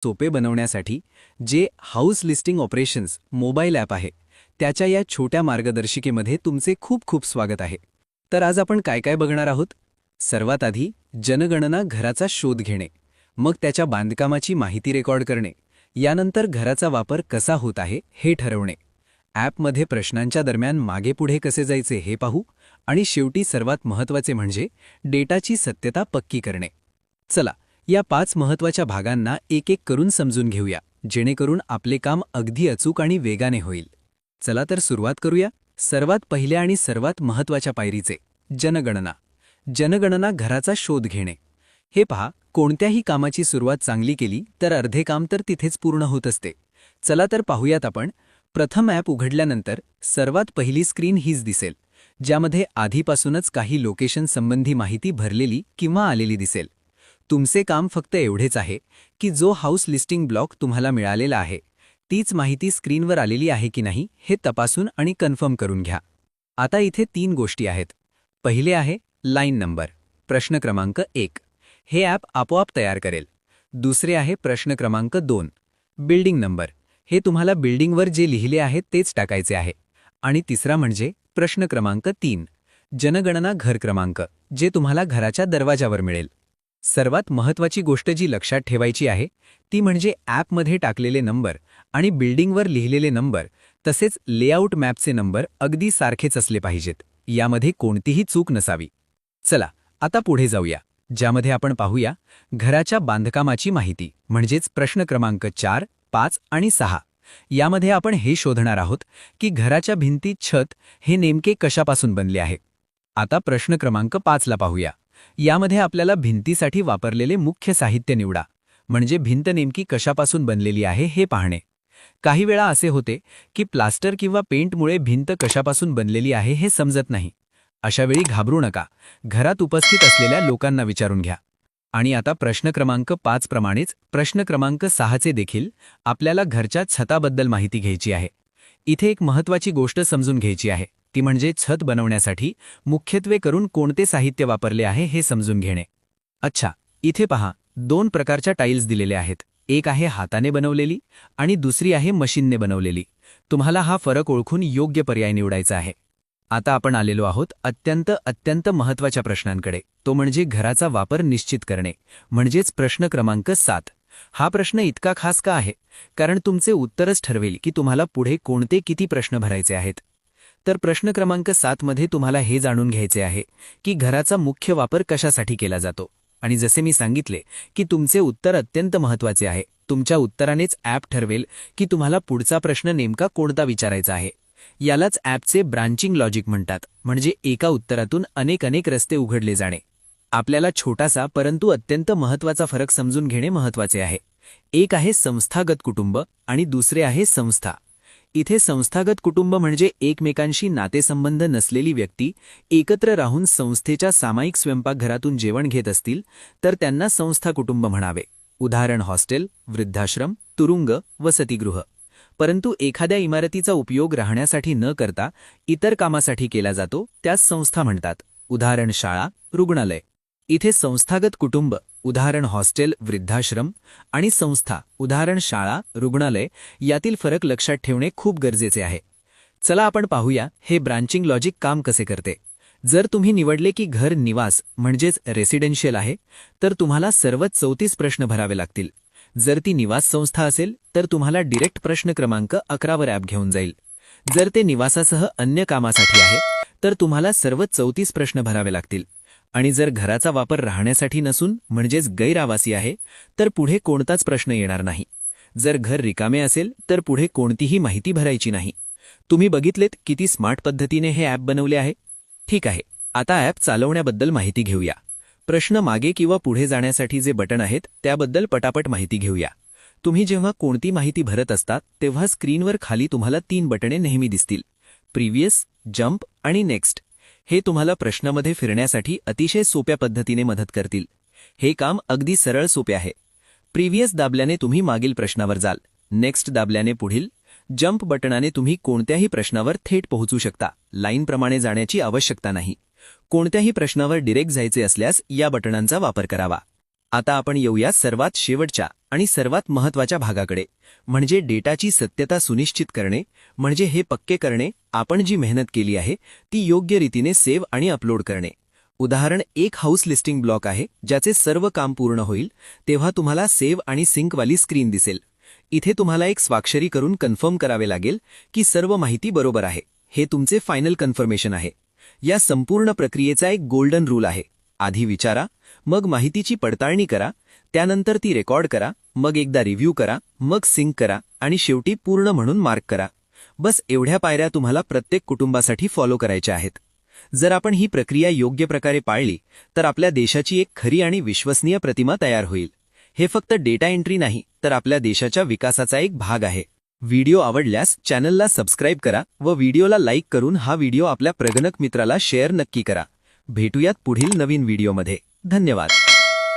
सोपे बनवण्यासाठी जे house listing operations mobile app आहे त्याच्या या छोट्या मार्गदर्शिकेमध्ये तुमचे खूप खूप स्वागत आहे. तर आज आपण काय काय बघणार आहोत? सर्वात आधी जनगणना घराचा शोध घेणे, मग त्याच्या बांधकामाची माहिती रेकॉर्ड करणे, यानंतर घराचा वापर कसा होत आहे हे ठरवणे, ॲपमध्ये प्रश्नांच्या दरम्यान मागे पुढे कसे जायचे हे पाहू आणि शेवटी सर्वात महत्त्वाचे म्हणजे डेटाची सत्यता पक्की करणे. चला या 5 महत्त्वाच्या भागांना एक एक करून समजून घेऊया, जेणेकरून आपले काम अगदी अचूक आणि वेगाने होईल. चला तर सुरुवात करूया सर्वात पहिल्या आणि सर्वात महत्त्वाच्या पायरीचे, जनगणना. जनगणना घराचा शोध घेणे. हे पहा, कोणत्याही कामाची सुरुवात चांगली केली तर अर्धे काम तर तिथेच पूर्ण होत असते. चला तर पाहूयात आपण. प्रथम ॲप उघडल्यानंतर सर्वात पहिली स्क्रीन हीच दिसेल, ज्यामध्ये आधीपासूनच काही लोकेशन संबंधी माहिती भरलेली किंवा आलेली दिसेल. तुमचे काम फक्त एवढेच आहे की जो हाऊस लिस्टिंग ब्लॉक तुम्हाला मिळालेला आहे तीच माहिती स्क्रीनवर आलेली आहे की नाही हे तपासून आणि कन्फर्म करून घ्या. आता इथे 3 गोष्टी आहेत. पहिले आहे लाईन नंबर, प्रश्न क्रमांक 1. हे ॲप आपोआप तयार करेल. दुसरे आहे प्रश्न क्रमांक 2, बिल्डिंग नंबर. हे तुम्हाला बिल्डिंगवर जे लिहिले आहे तेच टाकायचे आहे. आणि तिसरा म्हणजे प्रश्न क्रमांक 3, जनगणना घर क्रमांक, जे तुम्हाला घराच्या दरवाजावर मिळेल. सर्वात महत्त्वाची गोष्ट जी लक्षात ठेवायची आहे ती म्हणजे ॲपमध्ये टाकलेले नंबर आणि बिल्डिंगवर लिहिलेले नंबर तसेच लेआउट मॅपचे नंबर अगदी सारखेच असले पाहिजेत. यामध्ये कोणतीही चूक नसावी. चला आता पुढे जाऊया, ज्यामध्ये आपण पाहूया घराच्या बांधकामाची माहिती, म्हणजेच प्रश्न क्रमांक 4, 5 आणि 6. यामध्ये आपण हे शोधणार आहोत की घराच्या भिंती, छत हे नेमके कशापासून बनले आहे. आता प्रश्न क्रमांक 5 ला पाहूया. यामध्ये आपल्याला भिंतीसाठी वापरलेले मुख्य साहित्य निवडा, म्हणजे भिंत नेमकी कशापासून बनलेली आहे हे पाहणे. काही वेळा असे होते की प्लास्टर किंवा पेंटमुळे भिंत कशापासून बनलेली आहे हे समजत नाही. अशावेळी घाबरू नका, घरात उपस्थित असलेल्या लोकांना विचारून घ्या. आणि आता प्रश्न क्रमांक 5 प्रमाणेच प्रश्न क्रमांक 6चे देखील आपल्याला घरच्या छताबद्दल माहिती घ्यायची आहे. इथे एक महत्त्वाची गोष्ट समजून घ्यायची आहे, ती म्हणजे छत बनवण्यासाठी मुख्यत्वे करून कोणते साहित्य वापरले आहे हे समजून घेणे. अच्छा, इथे पहा 2 प्रकारच्या टाईल्स दिलेले आहेत. एक आहे हाताने बनवलेली आणि दुसरी आहे मशीनने बनवलेली. तुम्हाला हा फरक ओळखून योग्य पर्याय निवडायचा आहे. आता आपण आलेलो आहोत अत्यंत महत्त्वाच्या प्रश्नांकडे, तो म्हणजे घराचा वापर निश्चित करणे, म्हणजेच प्रश्न क्रमांक 7. हा प्रश्न इतका खास का आहे? कारण तुमचे उत्तरच ठरवेल की तुम्हाला पुढे कोणते किती प्रश्न भरायचे आहेत. तर प्रश्न क्रमांक 7 मध्ये तुम्हाला हे जाणून घ्यायचे आहे की घराचा मुख्य वापर कशासाठी केला जातो. आणि जसे मी सांगितले की तुमचे उत्तर अत्यंत महत्त्वाचे आहे. तुमच्या उत्तरानेच ॲप ठरवेल की तुम्हाला पुढचा प्रश्न नेमका कोणता विचारायचा आहे. यालाच ॲपचे ब्रांचिंग लॉजिक म्हणतात, म्हणजे एका उत्तरातून अनेक रस्ते उघडले जाणे. आपल्याला छोटासा परंतु अत्यंत महत्त्वाचा फरक समजून घेणे महत्त्वाचे आहे. एक आहे संस्थागत कुटुंब आणि दुसरे आहे संस्था. इथे संस्थागत कुटुंब म्हणजे एकमेकांशी नातेसंबंध नसलेली व्यक्ती एकत्र राहून संस्थेच्या सामायिक स्वयंपाकघरातून जेवण घेत असतील तर त्यांना संस्था कुटुंब म्हणावे. उदाहरण हॉस्टेल, वृद्धाश्रम, तुरुंग, वसतिगृह. परंतु एखाद्या इमारतीचा उपयोग राहण्यासाठी न करता इतर कामासाठी केला जातो त्यास संस्था म्हणतात. उदाहरण शाळा, रुग्णालय. इथे संस्थागत कुटुंब, उदाहरण हॉस्टेल, वृद्धाश्रम आणि संस्था, उदाहरण शाळा, रुग्णालय, यातील फरक लक्षात ठेवणे खूप गरजेचे आहे. चला आपण पाहूया हे ब्रांचिंग लॉजिक काम कसे करते. जर तुम्ही निवडले की घर निवास म्हणजेच रेसिडेन्शियल आहे तर तुम्हाला सर्व 34 प्रश्न भरावे लागतील. जर ती निवास संस्था असेल तर तुम्हाला डिरेक्ट प्रश्न क्रमांक 11 वर ॲप घेऊन जाईल. जर ते निवासासह अन्य कामासाठी आहे तर तुम्हाला सर्व 34 प्रश्न भरावे लागतील. आणि जर घराचा वापर राहण्यासाठी नसून म्हणजेच गैरआवासी आहे तर पुढे कोणताच प्रश्न येणार नाही. जर घर रिकामे असेल तर पुढे कोणतीही माहिती भरायची नाही. तुम्ही बघितलेत किती स्मार्ट पद्धतीने हे ॲप बनवले आहे. ठीक आहे, आता ॲप चालवण्याबद्दल माहिती घेऊया. प्रश्न मागे किंवा पुढे जाण्यासाठी जे बटन आहेत त्याबद्दल पटापट माहिती घेऊया. तुम्ही जेव्हा कोणती माहिती भरत असता तेव्हा स्क्रीनवर खाली तुम्हाला 3 बटणे नेहमी दिसतील, प्रिव्हियस, जंप आणि नेक्स्ट. हे तुम्हाला प्रश्नामध्ये फिरण्यासाठी अतिशय सोप्या पद्धतीने मदत करतील. हे काम अगदी सरळ सोपे आहे. प्रिव्हियस दाबल्याने तुम्ही मागील प्रश्नावर जाल, नेक्स्ट दाबल्याने पुढील, जंप बटनाने तुम्ही कोणत्याही प्रश्नावर थेट पोहोचू शकता. लाईनप्रमाणे जाण्याची आवश्यकता नाही. कोणत्याही प्रश्नावर डिरेक्ट जायचे असल्यास या बटनांचा वापर करावा. आता आपण येऊया सर्वात शेवटच्या आणि सर्वात महत्त्वाच्या भागाकडे, म्हणजे डेटाची सत्यता सुनिश्चित करणे, म्हणजे हे पक्के करणे आपण जी मेहनत केली आहे ती योग्य रीतीने सेव्ह आणि अपलोड करणे. उदाहरण, एक हाऊस लिस्टिंग ब्लॉक आहे ज्याचे सर्व काम पूर्ण होईल तेव्हा तुम्हाला सेव्ह आणि सिंकवाली स्क्रीन दिसेल. इथे तुम्हाला एक स्वाक्षरी करून कन्फर्म करावे लागेल की सर्व माहिती बरोबर आहे. हे तुमचे फायनल कन्फर्मेशन आहे. या संपूर्ण प्रक्रियेचा एक गोल्डन रूल आहे. आधी विचारा, मग माहितीची पडताळणी करा, त्यानंतर ती रेकॉर्ड करा, मग एकदा रिव्ह्यू करा, मग सिंक करा आणि शेवटी पूर्ण म्हणून मार्क करा. बस एवढ्या पायऱ्या तुम्हाला प्रत्येक कुटुंबासाठी फॉलो करायच्या आहेत. जर आपण ही प्रक्रिया योग्य प्रकारे पाळली तर आपल्या देशाची एक खरी आणि विश्वसनीय प्रतिमा तयार होईल. हे फक्त डेटा एंट्री नाही तर आपल्या देशाच्या विकासाचा एक भाग आहे. व्हिडिओ आवडल्यास चॅनलला सबस्क्राईब करा व व्हिडिओला लाईक करून हा व्हिडिओ आपल्या प्रगणक मित्राला शेअर नक्की करा. भेटूयात पुढील नवीन व्हिडिओमध्ये. धन्यवाद.